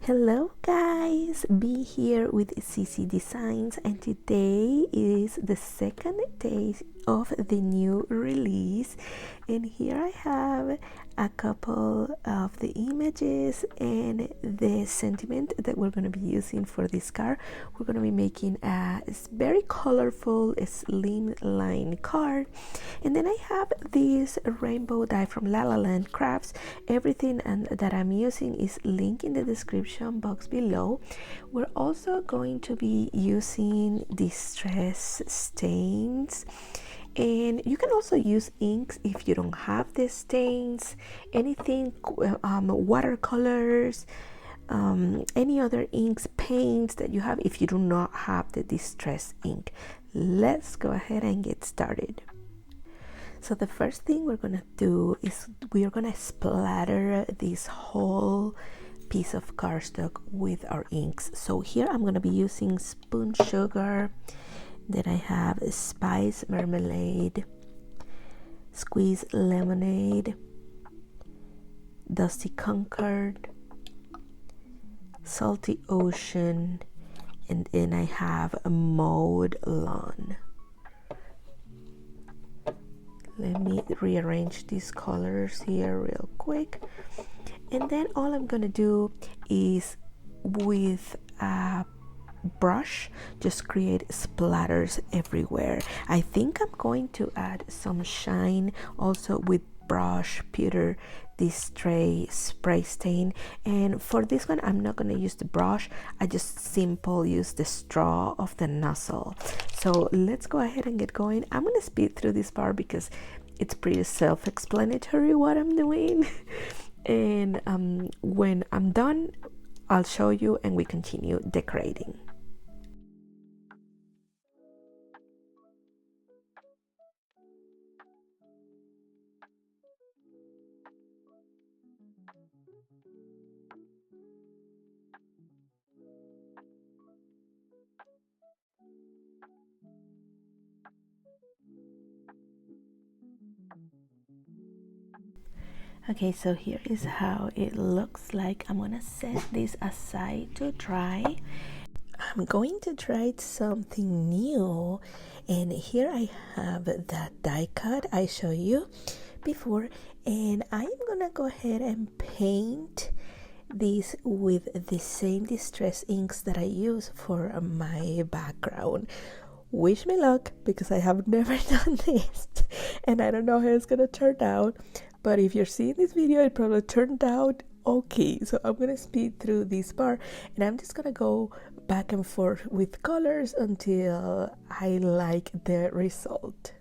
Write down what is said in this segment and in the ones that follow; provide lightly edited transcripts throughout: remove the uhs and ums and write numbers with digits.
Hello guys, B here with CC Designs, and today is the second day of the new release, and here I have a couple of the images and the sentiment that we're going to be using for this card. We're going to be making a very colorful slimline card, and then I have this rainbow die from La La Land Crafts. Everything that I'm using is linked in the description box below. We're also going to be using distress stains, and you can also use inks if you don't have the stains, anything, watercolors, any other inks, paints that you have if you do not have the distress ink. Let's go ahead and get started. So the first thing we're gonna do is we're gonna splatter this whole piece of cardstock with our inks. So here I'm gonna be using spoon sugar, then I have spice marmalade, squeeze lemonade, dusty concord, salty ocean, and then I have a mowed lawn. Let me rearrange these colors here real quick, and then all I'm gonna do is with a brush just create splatters everywhere. I think I'm going to add some shine also with brush pewter, this spray stain, and for this one I'm not going to use the brush. I just simple use the straw of the nozzle. So let's go ahead and get going. I'm going to speed through this part because it's pretty self-explanatory what I'm doing. And when I'm done I'll show you and we continue decorating. Okay, so here is how it looks like. I'm gonna set this aside to dry. I'm going to try something new, and here I have that die cut I showed you before, and I'm gonna go ahead and paint this with the same distress inks that I use for my background. Wish me luck, because I have never done this and I don't know how it's gonna turn out, but if you're seeing this video it probably turned out okay. So I'm gonna speed through this part and I'm just gonna go back and forth with colors until I like the result.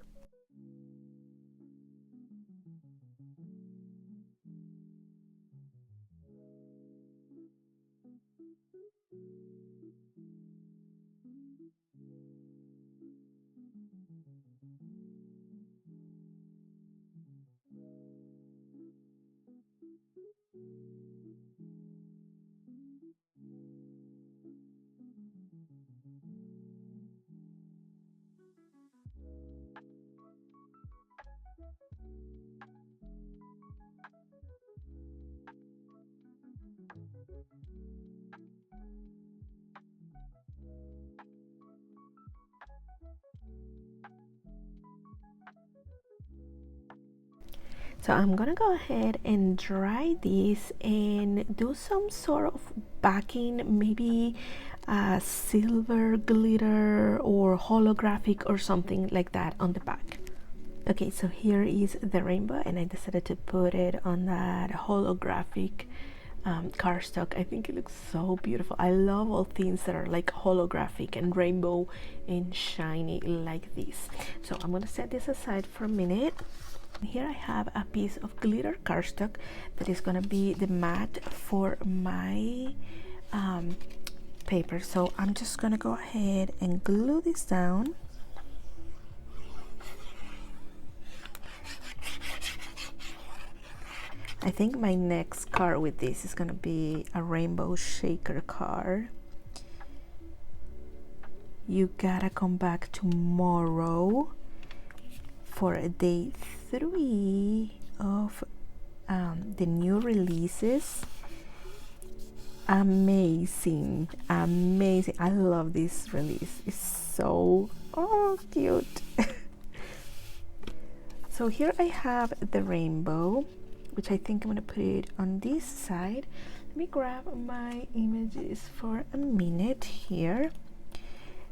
So I'm gonna go ahead and dry this and do some sort of backing, maybe silver glitter or holographic or something like that on the back. Okay, so here is the rainbow and I decided to put it on that holographic cardstock. I think it looks so beautiful. I love all things that are like holographic and rainbow and shiny like this. So I'm gonna set this aside for a minute. Here I have a piece of glitter cardstock that is going to be the mat for my paper. So I'm just going to go ahead and glue this down. I think my next card with this is going to be a rainbow shaker card. You gotta come back tomorrow for day 3 of the new releases. amazing, amazing. I love this release. It's so cute. So here I have the rainbow, which I think I'm gonna put it on this side. Let me grab my images for a minute here.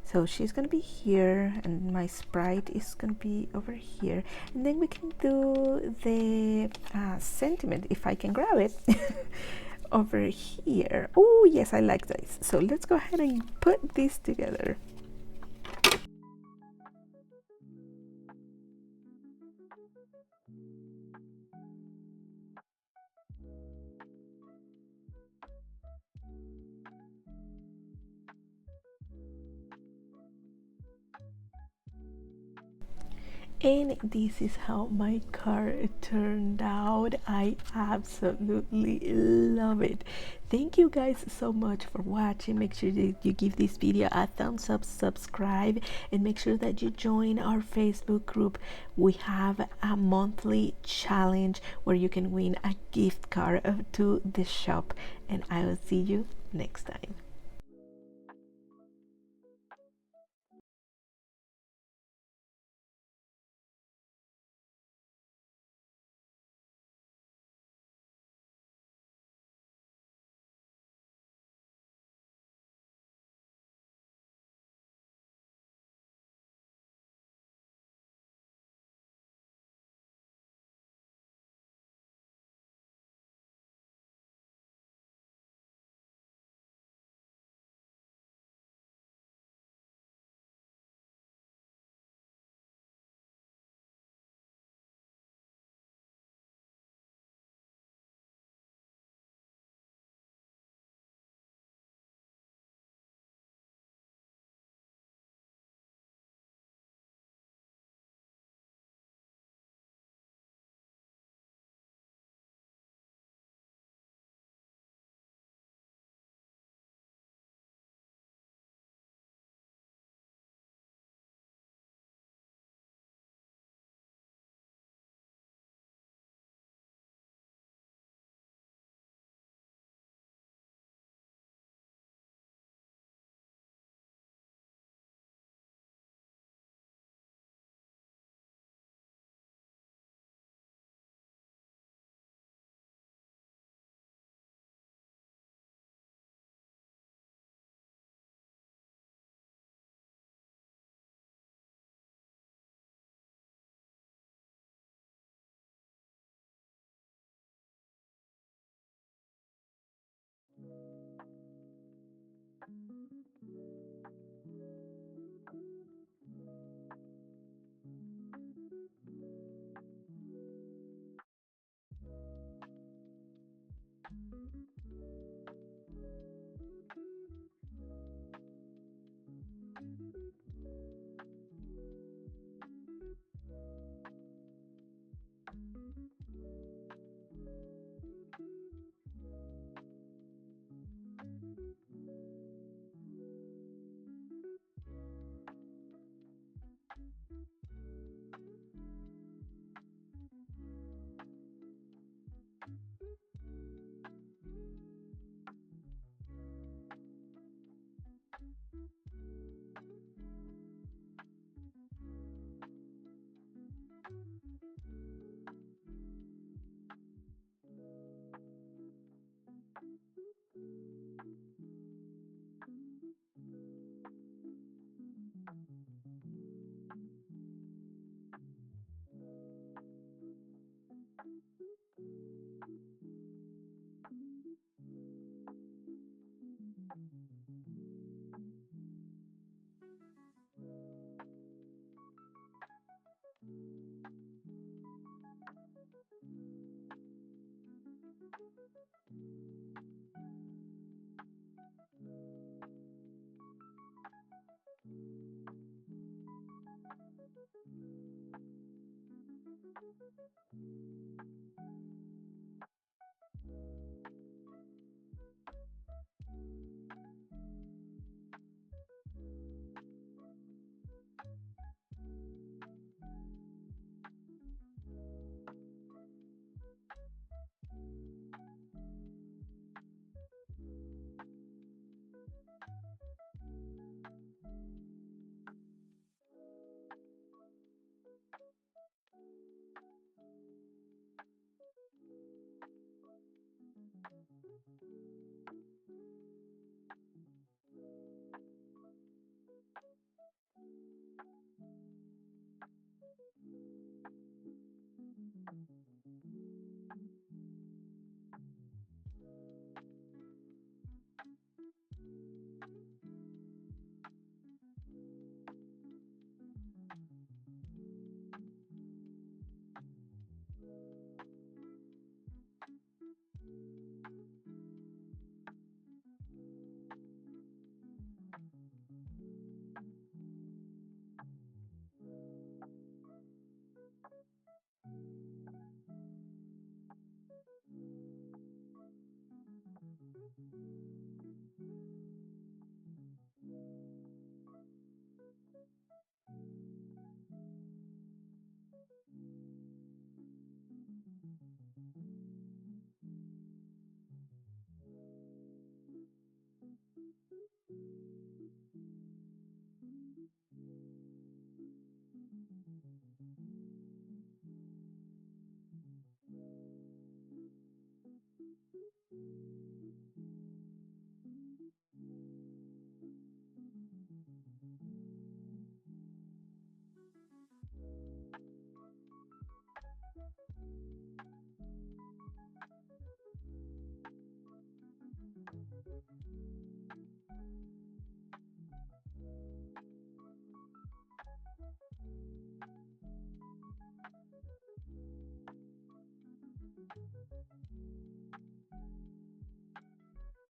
So she's gonna be here and my sprite is gonna be over here, and then we can do the sentiment, if I can grab it. Over here. Oh yes, I like this. So let's go ahead and put this together. And this is how my card turned out. I absolutely love it. Thank you guys so much for watching. Make sure that you give this video a thumbs up, subscribe, and make sure that you join our Facebook group. We have a monthly challenge where you can win a gift card to the shop, and I will see you next time.